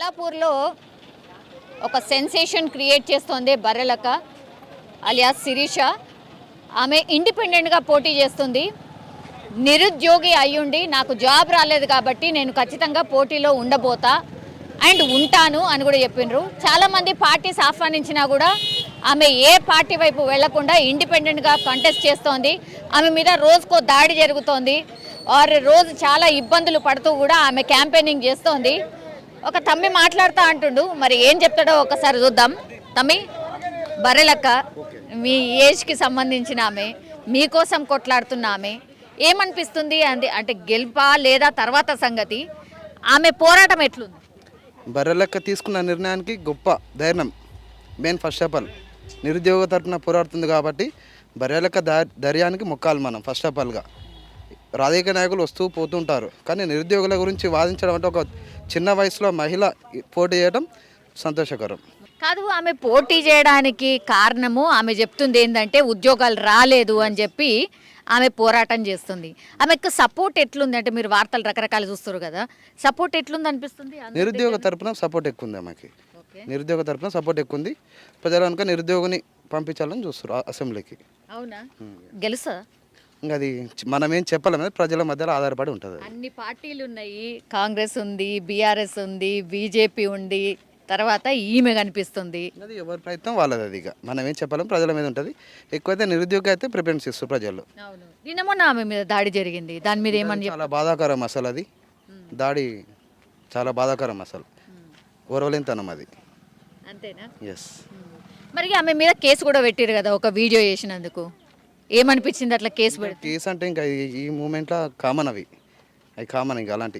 కొల్లాపూర్లో ఒక sensation create చేస్తోంది Barrelakka alias Sirisha. ఆమె ఇండిపెండెంట్గా పోటీ చేస్తుంది. నిరుద్యోగి అయ్యుండి నాకు జాబ్ రాలేదు కాబట్టి నేను ఖచ్చితంగా పోటీలో ఉండబోతా అండ్ ఉంటాను అని కూడా చెప్పిండ్రు. చాలామంది పార్టీస్ ఆహ్వానించినా కూడా ఆమె ఏ పార్టీ వైపు వెళ్లకుండా ఇండిపెండెంట్గా కంటెస్ట్ చేస్తోంది. ఆమె మీద రోజుకో దాడి జరుగుతోంది. రోజు చాలా ఇబ్బందులు పడుతూ కూడా ఆమె క్యాంపెయినింగ్ చేస్తోంది. ఒక తమ్మి మాట్లాడుతూ అంటుండు, మరి ఏం చెప్తాడో ఒకసారి చూద్దాం. తమ్మి, బర్రెలక్క మీ ఏజ్కి సంబంధించిన ఆమె, మీకోసం కొట్లాడుతున్న ఆమె, ఏమనిపిస్తుంది అంటే గెలుపా లేదా తర్వాత సంగతి? ఆమె పోరాటం ఎట్లుంది? బర్రెలక్క తీసుకున్న నిర్ణయానికి గొప్ప ధైర్యం. మెయిన్ ఫస్ట్ ఆఫ్ ఆల్ నిరుద్యోగ తరపున పోరాడుతుంది కాబట్టి బర్రెలక్క ధైర్యానికి మొక్కాలి మనం. ఫస్ట్ ఆఫ్ ఆల్గా రాజకీయ నాయకులు వస్తూ పోతుంటారు, కానీ నిరుద్యోగుల గురించి వాదించడం అంటే ఒక చిన్న వయసులో మహిళ పోటీ చేయడం సంతోషకరం కాదు. ఆమె పోటీ చేయడానికి కారణము ఆమె చెప్తుంది ఏంటంటే ఉద్యోగాలు రాలేదు అని చెప్పి ఆమె పోరాటం చేస్తుంది. ఆమెకు సపోర్ట్ ఎట్లుంది అంటే, మీరు వార్తలు రకరకాలు చూస్తారు కదా, సపోర్ట్ ఎట్లుంది అనిపిస్తుంది? నిరుద్యోగ తరపున సపోర్ట్ ఎక్కువ ఉంది ఆమెకి. నిరుద్యోగ తరపున సపోర్ట్ ఎక్కువ ఉంది. ప్రజలు కనుక నిరుద్యోగిని పంపించాలని చూస్తారు అసెంబ్లీకి. అవునా? గెలుసా? ఇంకా అది మనం ఏం చెప్పలేము, ప్రజల మధ్యలో ఆధారపడి ఉంటుంది. అన్ని పార్టీలు ఉన్నాయి, కాంగ్రెస్ ఉంది, బీఆర్ఎస్ ఉంది, బీజేపీ ఉంది, తర్వాత ఈమె కనిపిస్తుంది. అది ఎవరి ప్రయత్నం వాళ్ళది. అది ఇక మనం ఏం చెప్పలేము, ప్రజల మీద ఉంటుంది. ఎక్కువైతే నిరుద్యోగ అయితే ప్రిఫరెన్స్ ఇస్తారు ప్రజలు. అవును, నిన్న మొన్న ఆమె మీద దాడి జరిగింది, దాని మీద ఏమని? చాలా బాధాకరం అసలు. అది దాడి చాలా బాధాకరం అసలు, ఓర్వలేనితనం అది. అంతేనా? ఎస్. మరి ఆమె మీద కేసు కూడా పెట్టారు కదా ఒక వీడియో చేసినందుకు, ఏమనిపించింది అట్లా కేసు పెడితే? కేసు అంటే ఇంకా ఈ మూమెంట్లో కామన్ అవి కామన్. ఇంకా అలాంటి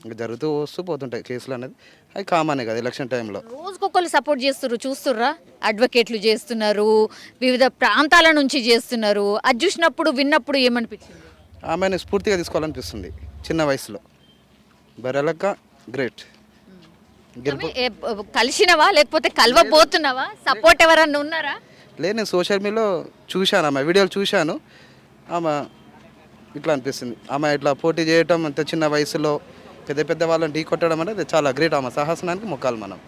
ఇంకా జరుగుతూ వస్తూ పోతుంటాయి కేసులు అనేది. అవి కామనే కదా ఎలక్షన్ టైంలో. రోజుకొకరు సపోర్ట్ చేస్తున్నారు, చూస్తుర్రా? అడ్వకేట్లు చేస్తున్నారు, వివిధ ప్రాంతాల నుంచి చేస్తున్నారు. అది చూసినప్పుడు విన్నప్పుడు ఏమనిపించింది? ఆమెను స్ఫూర్తిగా తీసుకోవాలనిపిస్తుంది. చిన్న వయసులో బర్రెలక్క గ్రేట్. కలిసినవా లేకపోతే కలవబోతున్నావా? సపోర్ట్ ఎవరన్నా ఉన్నారా? లేదు, నేను సోషల్ మీడియాలో చూశాను, ఆమె వీడియోలు చూశాను. ఆమె ఇట్లా అనిపిస్తుంది, ఆమె ఇట్లా పోటీ చేయటం అంత చిన్న వయసులో పెద్ద పెద్ద వాళ్ళని ఢీ కొట్టడం అనేది చాలా గ్రేట్. ఆమె సాహసనానికి మొక్కాలి మనం.